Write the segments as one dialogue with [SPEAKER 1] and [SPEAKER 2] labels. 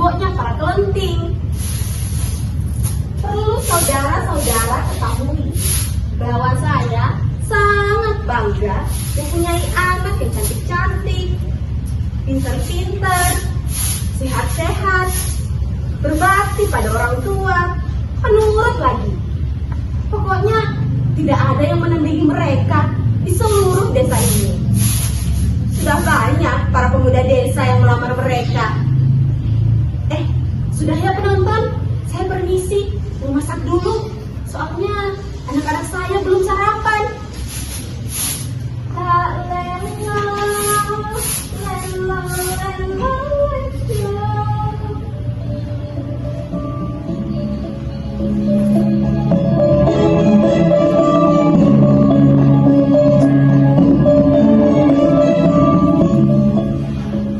[SPEAKER 1] simboknya para kelenting. Perlu saudara-saudara ketahui bahwa saya sangat bangga mempunyai anak yang cantik-cantik, pinter-pinter, sehat-sehat, berbakti pada orang tua, penurut lagi. Pokoknya tidak ada yang menandingi mereka di seluruh desa ini. Sudah banyak para pemuda desa yang melamar mereka. Sudah ya penonton, saya permisi, mau masak dulu. Soalnya anak-anak saya belum sarapan.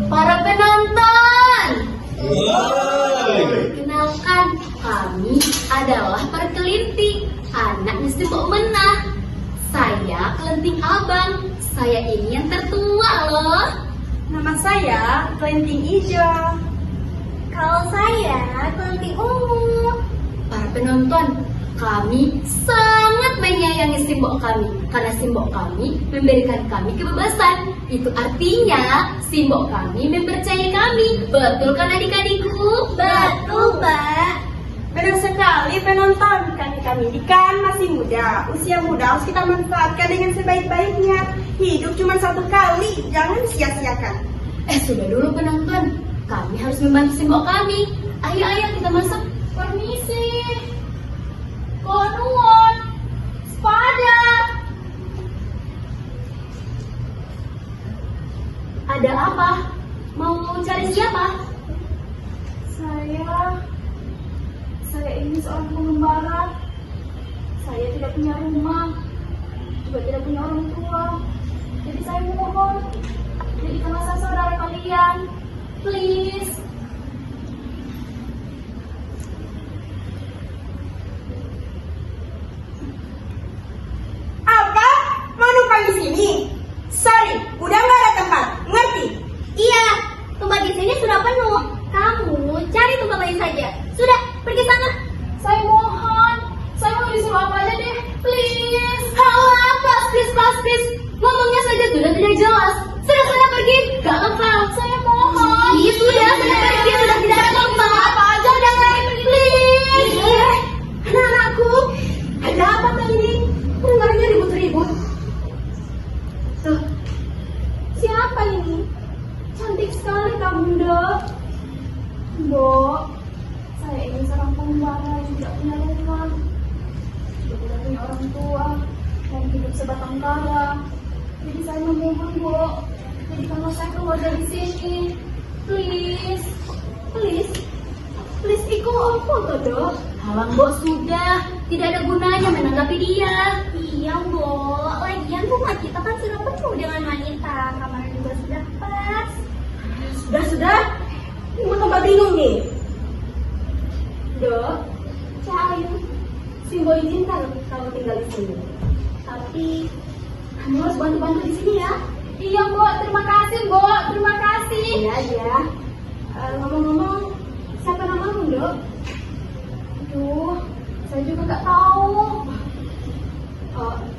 [SPEAKER 2] Para penonton, kenalkan, kami adalah para kelinting, anaknya Simbok Menah. Saya kelenting abang, saya ini yang tertua loh.
[SPEAKER 1] Nama saya Kelenting Ijo.
[SPEAKER 2] Kalau saya kelenting ungu. Para penonton, kami sangat menyayangi simbok kami karena simbok kami memberikan kami kebebasan. Itu artinya simbok kami mempercayai kami. Betul kan adik-adikku?
[SPEAKER 1] Betul, Mbak. Benar sekali penonton, kami ini kan masih muda. Usia muda harus kita manfaatkan dengan sebaik-baiknya. Hidup cuma satu kali, jangan sia-siakan.
[SPEAKER 2] Sudah dulu penonton, kami harus membantu simbok kami. Ayo kita masuk. Permisi. Konuon. Sepada. Ada apa? Mau cari siapa?
[SPEAKER 1] Saya ini seorang pengembara. Saya tidak punya rumah, juga tidak punya orang tua. Jadi saya mohon, jadikanlah saya saudara kalian, please. Apa? Mau numpang di sini? Sorry, udah nggak ada tempat. Ngerti?
[SPEAKER 2] Iya, tempat di sini sudah penuh. Kamu cari tempat lain saja. Sudah, pergi sana.
[SPEAKER 1] Saya mohon, saya mau disuruh apa aja deh, please.
[SPEAKER 2] Halah, please. Ngomongnya saja sudah tidak jelas. Sudah pergi. Gak lengkap.
[SPEAKER 1] Saya mohon.
[SPEAKER 2] Iya, sudah pergi. Sudah tidak ada tempat.
[SPEAKER 1] Apa aja udah nggak, please.
[SPEAKER 2] Anak-anakku, ada apa kali ini? Dengarnya ribut-ribut.
[SPEAKER 1] Tuh, siapa ini? Cantik sekali kamu, Dok. Mbok, saya ini seorang pengembara yang tidak punya rumah, juga tidak punya orang tua, dan hidup sebatang kara. Jadi saya memohon, Mbok, jadikanlah saya keluar dari sini. Please ikut apa toh, Dok?
[SPEAKER 2] Halang, Mbok, sudah. Tidak ada gunanya menanggapi dia.
[SPEAKER 3] Iya, Mbok. Lagian rumah kita kan sudah penuh dengan wanita. Kamarnya juga sudah pas.
[SPEAKER 1] Sudah. Ini mau tempat minum nih. Dok, Cahayu, Simbo izinkan kamu tinggal di sini. Tapi kamu harus bantu-bantu di sini ya. Iya, Mbok. Terima kasih, Mbok. Terima kasih. Iya. Ngomong-ngomong, siapa namamu, Dok? Aduh, saya juga nggak tahu.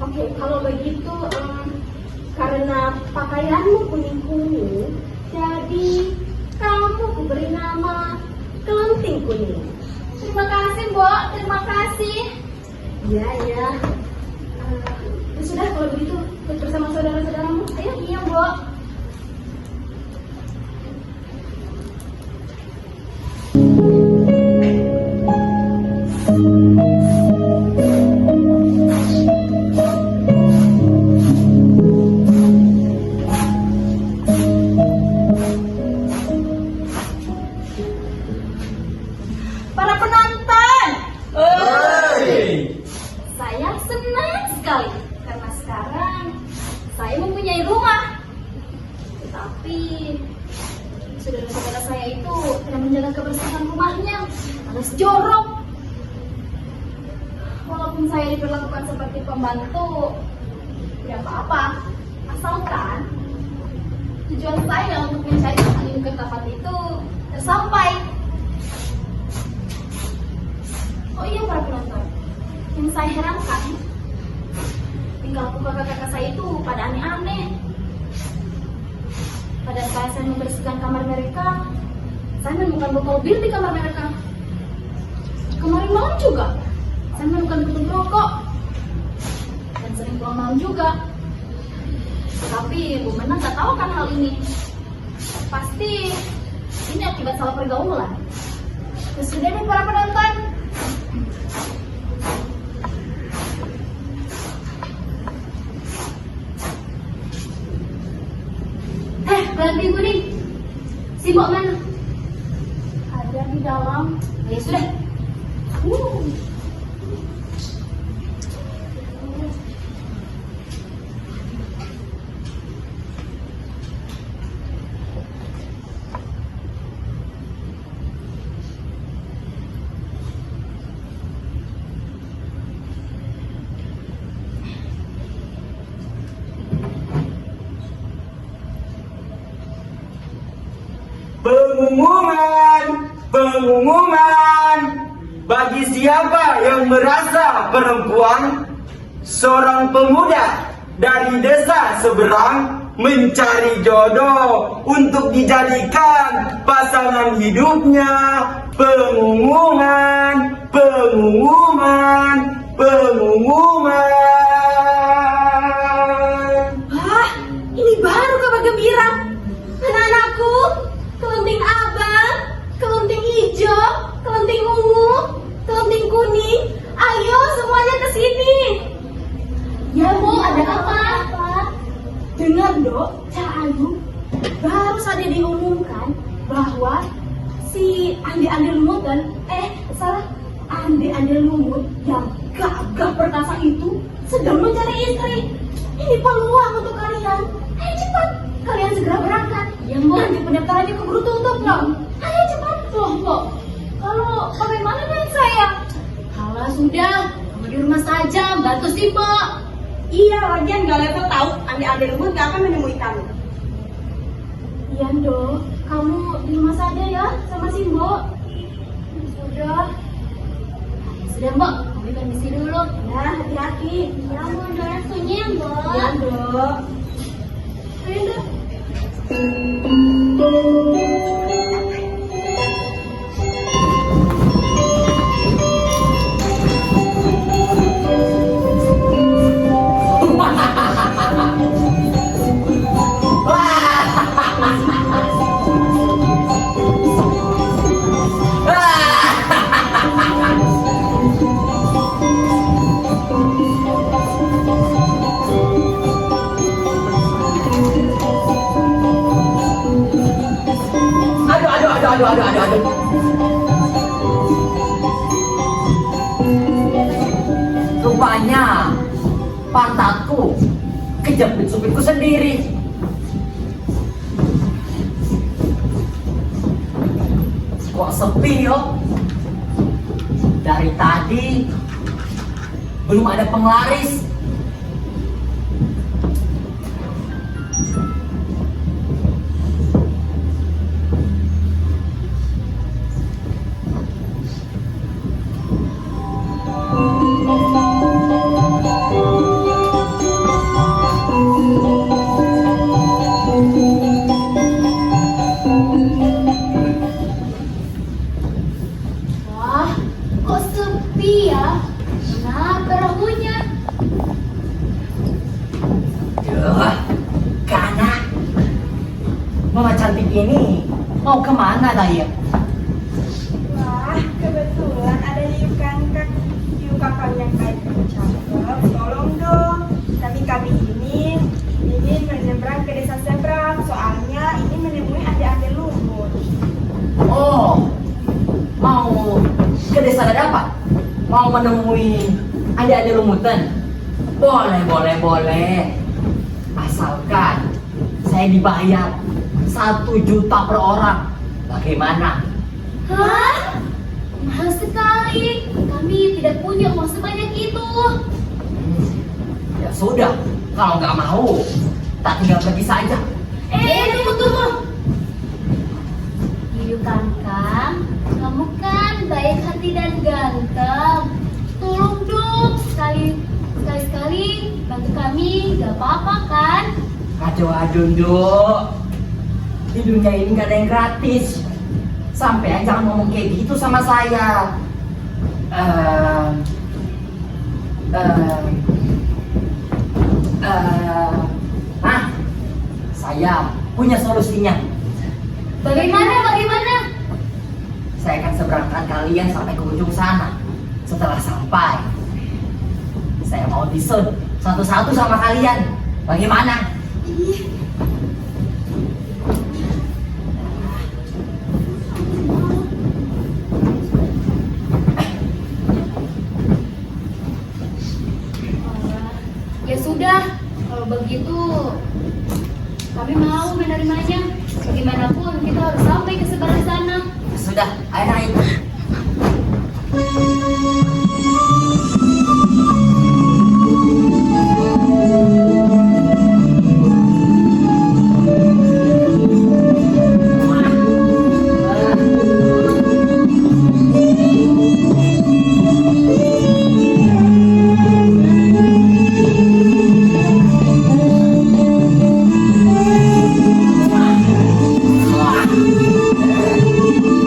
[SPEAKER 1] Oke, kalau begitu, karena pakaianmu kuning-kuning, jadi kamu kuberi nama Kelenting Kuning. Terima kasih, Mbok. Terima kasih. Iya. Ya sudah, kalau begitu ikut bersama saudara-saudaramu. Ayo. Iya, Mbok. Para penonton, saya senang sekali karena sekarang saya mempunyai rumah. Tetapi saudara-saudara saya itu tidak menjaga kebersihan rumahnya, alias jorok. Walaupun saya diperlakukan seperti pembantu, tidak apa-apa, asalkan tujuan saya untuk mencari angin ke tempat itu tersampai. Oh iya para penonton, yang saya herankan, tingkahku kakak-kakak saya itu pada aneh-aneh. Pada saat saya membersihkan kamar mereka, saya menemukan botol bir di kamar mereka. Kemarin malam juga, saya menemukan tutup rokok. Dan sering pulang malam juga. Tapi Bu Menang tak tahu kan hal ini. Pasti ini akibat salah pergaulan. Ya sudah nih para penonton.
[SPEAKER 2] Ganti kuning. Si Mbok mana?
[SPEAKER 1] Ada di dalam.
[SPEAKER 2] Ya sudah.
[SPEAKER 4] Pengumuman bagi siapa yang merasa perempuan, seorang pemuda dari desa seberang mencari jodoh untuk dijadikan pasangan hidupnya. Pengumuman.
[SPEAKER 1] Wah, ini baru kabar gembira. Anak-anakku, kelenting abang, kelenting hijau, kelenting ungu, kelenting kuning. Ayo semuanya ke sini. Ya Bu, ada apa? Dengar Dok, Cak Ayu, baru saja diumumkan bahwa si Andi Lumut Andi Lumut yang gagah perkasa itu sedang mencari istri. Ini peluang untuk kalian. Ayo cepat, kalian segera berangkat.
[SPEAKER 2] Ya Bu,
[SPEAKER 1] Nanti pendaftarannya keburu tutup loh. Ayo cepat.
[SPEAKER 2] Loh, kalau bagaimana dengan saya? Alah sudah, kamu di rumah saja, bantu si Mbok.
[SPEAKER 5] Iya, lagian gak level tahu. Andi Lumut gak akan menemui kamu.
[SPEAKER 1] Iya Dok, kamu di rumah saja ya sama si Mbok. Sudah.
[SPEAKER 2] Sudah Mbok, kami permisi dulu.
[SPEAKER 1] Ya, hati-hati.
[SPEAKER 3] Ya, mohon restunya, Mbok.
[SPEAKER 1] Ya Dok. Ayo Dok.
[SPEAKER 4] Aduh. Rupanya pantatku kejepit supitku sendiri. Kok sepi yo? Dari tadi belum ada penglaris.
[SPEAKER 2] Wah, kok sepi ya? Mana perahunya?
[SPEAKER 4] Duh, Kana, Mama cantik ini mau kemana Daya?
[SPEAKER 5] Wah, kebetulan ada hiu kakak yang baik dan cakep. Tolong dong. Tapi kami ini ingin menyeberang ke desa seberang. Soalnya ini menemui Andi Lumut.
[SPEAKER 4] Oh, mau ke desa Dadapan? Mau menemui adik-adik Lumutan? Boleh. Asalkan saya dibayar 1 juta per orang. Bagaimana?
[SPEAKER 2] Hah? Mahal sekali. Kami tidak punya uang sebanyak itu.
[SPEAKER 4] Ya sudah, kalau nggak mau, tak tinggal pergi saja.
[SPEAKER 2] Tunggu. Hiu Kangkang, kamu kan baik hati dan ganteng.
[SPEAKER 4] Waduh, Dok. Di dunia ini gak ada yang gratis. Sampai jangan ngomong kayak gitu sama saya. Saya punya solusinya.
[SPEAKER 2] Bagaimana?
[SPEAKER 4] Saya akan seberangkan kalian sampai ke ujung sana. Setelah sampai, saya mau disun satu-satu sama kalian. Bagaimana?
[SPEAKER 2] Ya sudah, kalau begitu kami mau menerimanya. Bagaimanapun kita harus sampai ke seberang sana.
[SPEAKER 4] Sudah, ayo naik.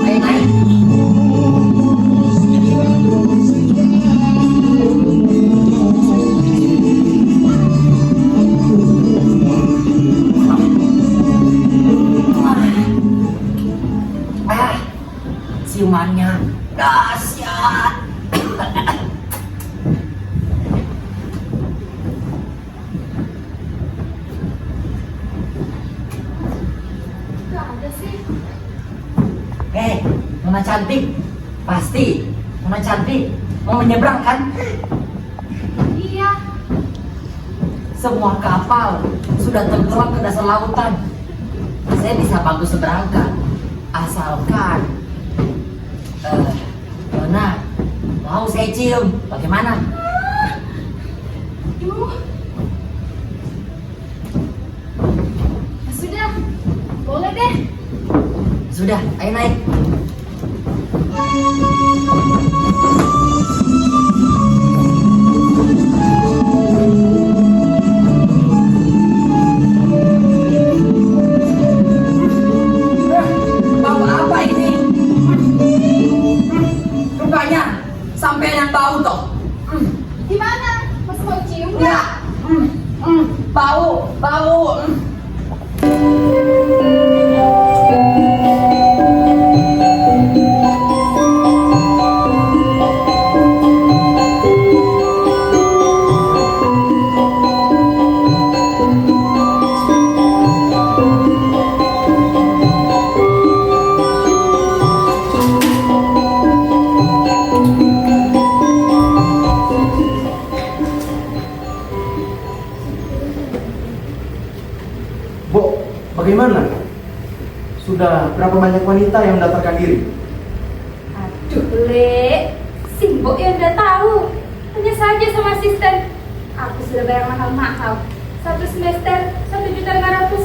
[SPEAKER 4] Ayo naik. Ciumannya dahsyat.
[SPEAKER 2] Gak ada sih.
[SPEAKER 4] Nona cantik. Pasti Nona cantik mau menyeberang kan?
[SPEAKER 2] Iya.
[SPEAKER 4] Semua kapal sudah tenggelam ke dasar lautan. Saya bisa bantu seberangkan. Asalkan Nona mau saya cium. Bagaimana?
[SPEAKER 2] Aduh. Ya sudah, boleh deh.
[SPEAKER 4] Sudah, ayo naik. Bau apa ini? Rupanya sampai yang bau toh.
[SPEAKER 1] Gimana? Mas mau cium nggak?
[SPEAKER 4] Ya. Bau.
[SPEAKER 6] Bu, bagaimana? Sudah berapa banyak wanita yang mendaftarkan diri?
[SPEAKER 3] Aduh, Le. Simbok yang udah tahu. Tanya saja sama asisten. Aku sudah bayar mahal-mahal. 1 semester 1.500.000.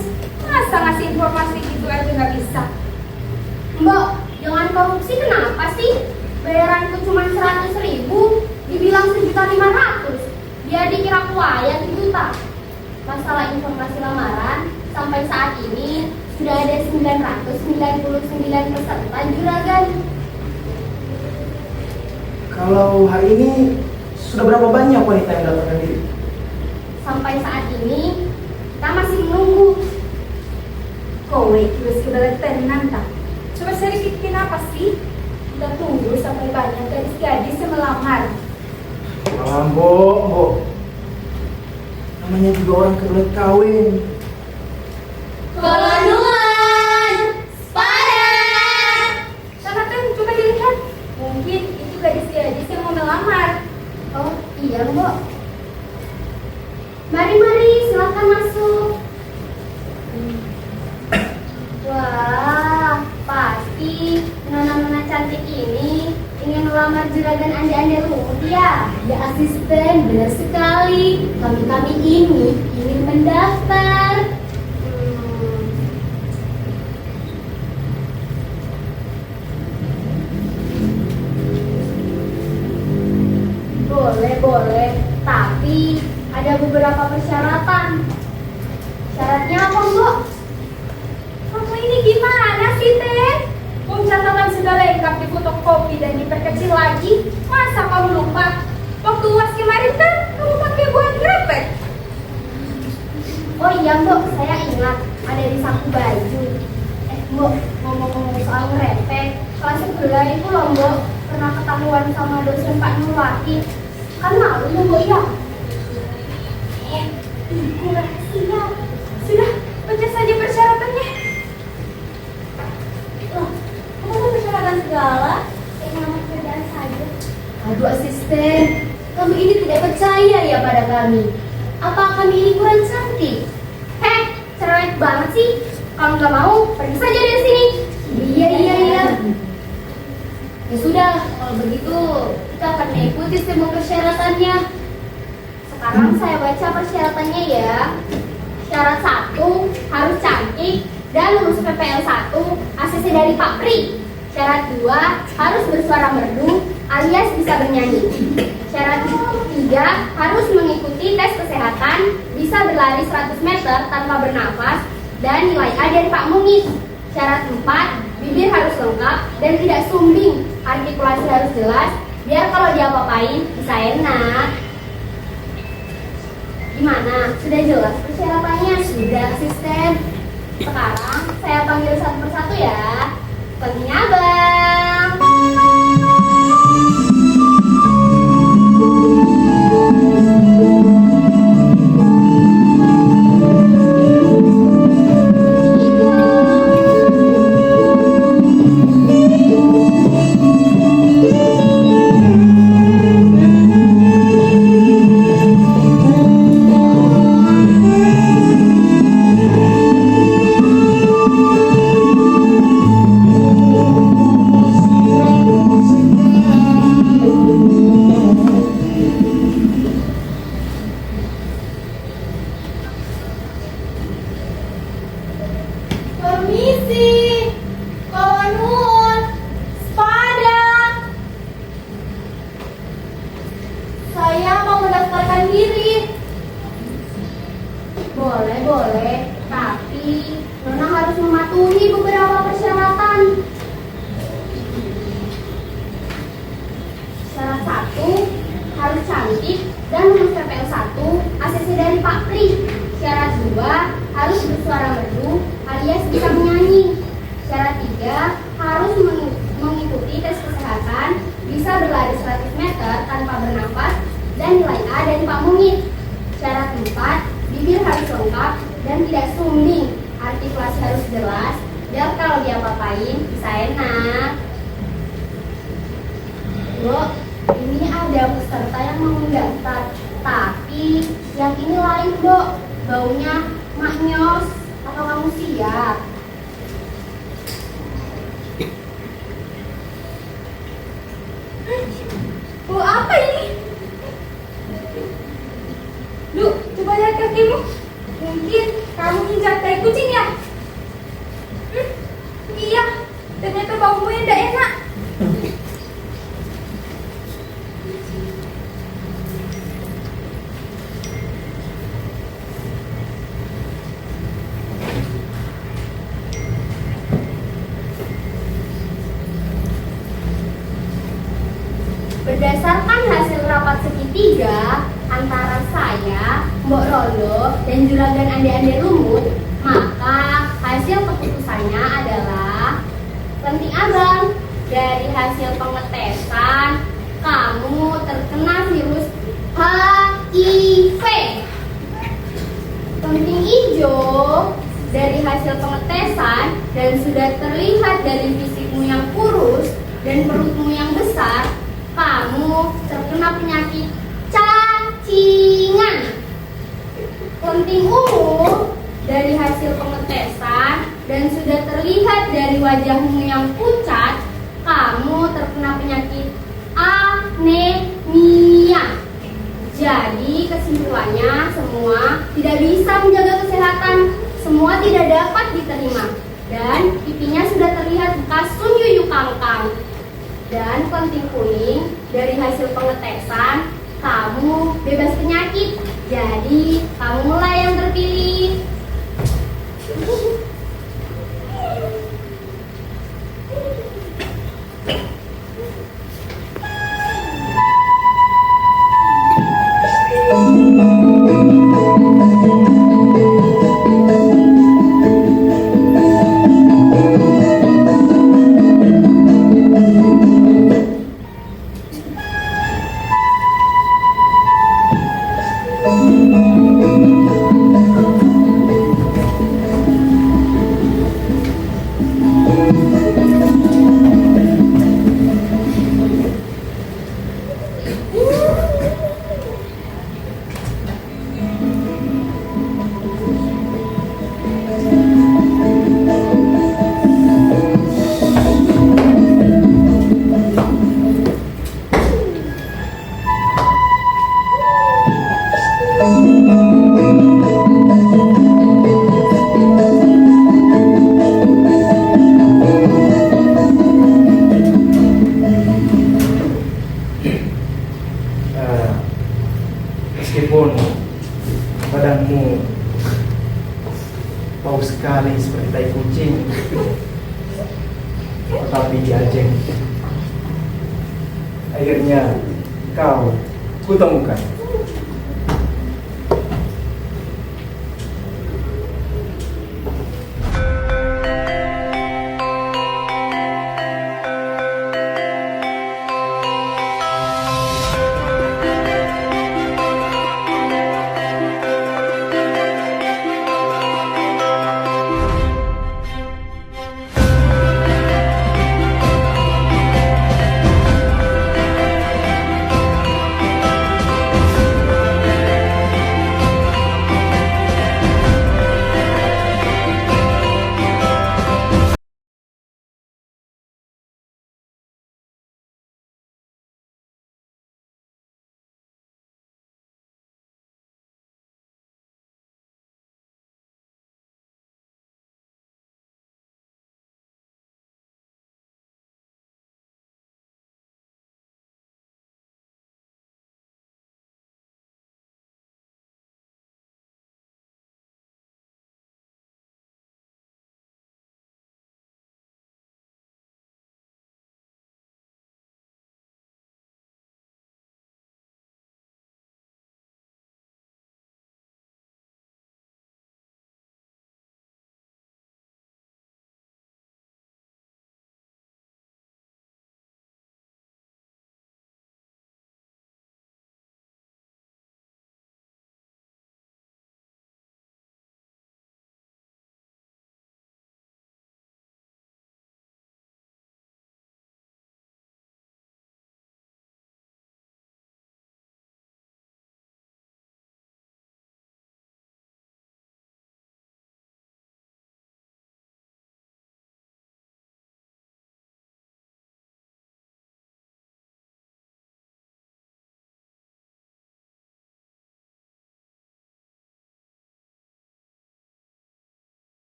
[SPEAKER 3] Masa ngasih informasi gitu aja nggak bisa?
[SPEAKER 2] Mbak, jangan korupsi kenapa sih? Bayaranku cuma 100.000, dibilang 1.500.000. Dia dikira kuaya 1 juta. Masalah informasi lamaran, sampai saat ini sudah ada 999 peserta juragan.
[SPEAKER 6] Kalau hari ini sudah berapa banyak wanita yang mendaftarkan diri?
[SPEAKER 2] Sampai saat ini kita masih menunggu.
[SPEAKER 3] Kowe terus sudah tenan tak? Coba sedikit kenapa sih? Kita tunggu sampai banyak gadis-gadis yang melamar.
[SPEAKER 6] Bu. Namanya juga orang kebelet kawin.
[SPEAKER 2] Kolonuan, pada.
[SPEAKER 3] Sana kan coba dilihat. Mungkin itu gadis-gadis yang mau melamar.
[SPEAKER 2] Oh iya Mbak. Mari, silakan masuk. Wah, pasti nona-nona cantik ini ingin melamar juragan Anda Rumput ya? Ya asisten, benar sekali. Kami ini ingin mendaftar. Boleh. Tapi ada beberapa persyaratan. Syaratnya
[SPEAKER 3] fotokopi dan diperkecil lagi. Masa kamu lupa? Waktu UAS kemarin kan kamu pakai buat grafik.
[SPEAKER 1] Oh iya Mbok, saya ingat ada di saku baju. Mbok, ngomong-ngomong soal ngerepek, kelas sebelah itu loh Mbok, pernah ketahuan sama dosen Pak Nurwati. Kan malu ya Mbok ya?
[SPEAKER 3] Ibu rahasia. Sudah, baca saja persyaratannya.
[SPEAKER 1] Loh, kamu ada persyaratan segala? Nama kerjaan saja.
[SPEAKER 2] Aduh asisten, kamu ini tidak percaya ya pada kami. Apa kami ini kurang cantik?
[SPEAKER 1] Heh, cerewet banget sih. Kalau nggak mau, pergi saja dari sini.
[SPEAKER 2] Iya. Ya sudah, kalau begitu kita akan mengikuti semua persyaratannya.
[SPEAKER 1] Sekarang saya baca persyaratannya ya. Syarat 1, harus cantik dan lulus PPL 1, ACC dari Pak Pri. Syarat 2, harus bersuara merdu alias bisa bernyanyi. Syarat 3, harus mengikuti tes kesehatan, bisa berlari 100 meter tanpa bernafas, dan nilai A dari Pak Mungit. Syarat 4, bibir harus lengkap dan tidak sumbing, artikulasi harus jelas, biar kalau diapa-apain bisa enak. Gimana? Sudah jelas persyaratannya?
[SPEAKER 2] Sudah asisten.
[SPEAKER 1] Sekarang saya panggil satu persatu ya. Pentingnya Abang.
[SPEAKER 3] Permisi, kawan nuwun, sepada. Saya mau mendaftarkan diri.
[SPEAKER 1] Boleh, tapi Nona harus mematuhi beberapa persyaratan. Syarat 1, harus cantik dan lulus PPL 1, ACC dari Pak Pri. Syarat 2, harus bersuara merdu alias bisa menyanyi. Syarat 3, harus mengikuti tes kesehatan, bisa berlari 100 meter tanpa bernafas, dan nilai A dari Pak Mungit. Syarat 4, bibir harus lengkap dan tidak sumbing, artikulasi harus jelas, biar kalau diapa-apain bisa enak. Bu, ini ada peserta yang mau mendaftar, tapi yang ini lain Bu, baunya maknyos. Apa kamu siap?
[SPEAKER 3] Bu, apa ini? Lu, coba lihat kakimu. Mungkin kamu injak tai kucing ya? Iya, ternyata baunya tidak enak.
[SPEAKER 1] Berdasarkan hasil rapat segitiga antara saya, Mbok Rondo, dan Juragan Ande-Ande Lumut, maka hasil keputusannya adalah penting Abang. Dari hasil pengetesan, kamu terkena virus HIV. Penting hijau, dari hasil pengetesan dan sudah terlihat dari fisikmu yang kurus dan perutmu yang besar, kamu terkena penyakit cacingan. Penting ungu, dari hasil pengetesan dan sudah terlihat dari wajahmu yang pucat, kamu terkena penyakit anemia. Jadi kesimpulannya semua tidak bisa menjaga kesehatan, semua tidak dapat diterima, dan pipinya sudah terlihat bekas sunyuyu kangkang. Dan penting kuning, dari hasil pengetesan kamu bebas penyakit, jadi kamu mulai yang terpilih.
[SPEAKER 6] seperti tai kucing. Tetapi di Aceh, akhirnya kau kutemukan.